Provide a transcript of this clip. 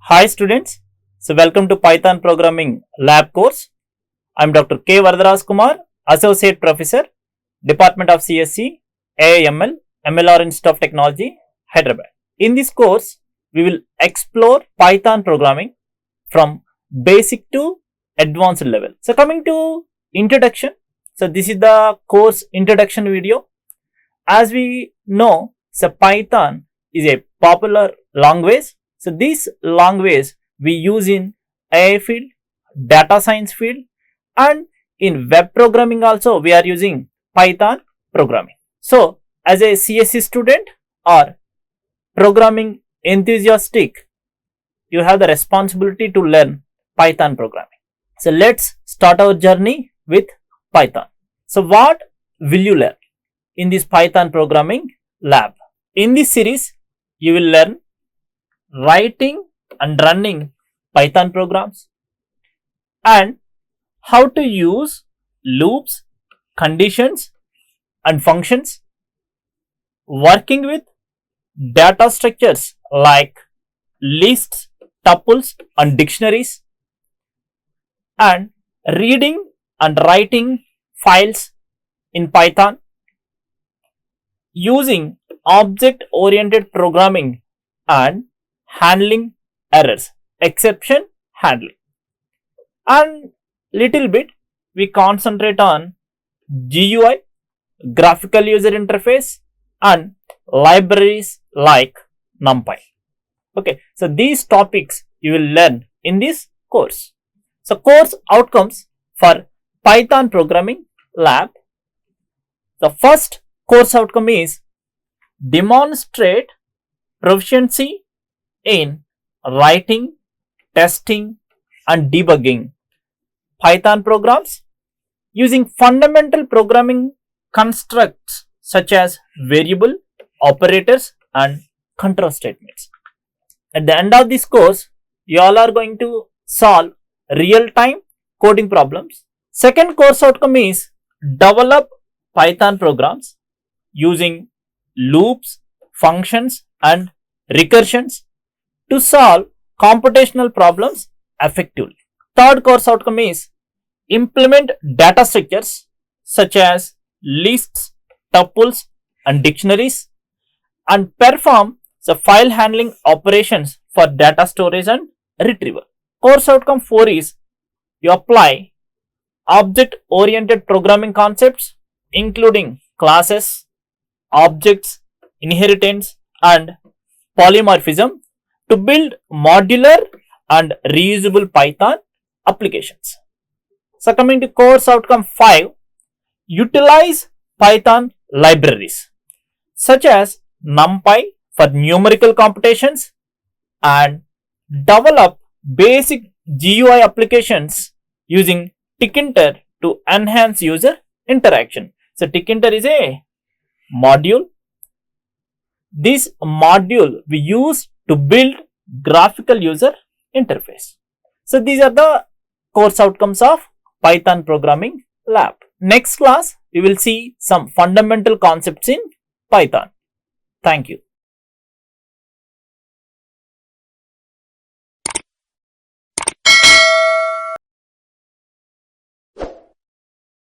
Hi students, so welcome to Python Programming Lab course. I am Dr. K. Varada Rajkumar, Associate Professor, Department of CSC, AIML, MLR Institute of Technology, Hyderabad. In this course, we will explore Python programming from basic to advanced level. So coming to introduction, so this is the course introduction video. As we know, so Python is a popular language. So this language we use in AI field, data science field, and in web programming also we are using Python programming. So as a CSC student or programming enthusiastic, you have the responsibility to learn Python programming. So let's start our journey with Python. So what will you learn in this Python programming lab? In this series, you will learn writing and running Python programs and how to use loops, conditions and functions, working with data structures like lists, tuples and dictionaries, and reading and writing files in Python, using object-oriented programming and handling errors, exception handling, and little bit we concentrate on GUI, graphical user interface, and libraries like NumPy. Okay, so these topics you will learn in this course. So course outcomes for Python programming lab. The first course outcome is demonstrate proficiency in writing, testing and debugging Python programs using fundamental programming constructs such as variable, operators and control statements. At the end of this course, you all are going to solve real-time coding problems. Second course outcome is develop Python programs using loops, functions and recursions to solve computational problems effectively. Third course outcome is implement data structures such as lists, tuples and dictionaries and perform the file handling operations for data storage and retrieval. Course outcome 4 is you apply object-oriented programming concepts including classes, objects, inheritance and polymorphism to build modular and reusable Python applications. So coming to course outcome 5, utilize Python libraries such as NumPy for numerical computations and develop basic GUI applications using Tkinter to enhance user interaction. So Tkinter is a module. This module we use to build graphical user interface. So these are the course outcomes of Python programming lab. Next class we will see some fundamental concepts in Python. Thank you.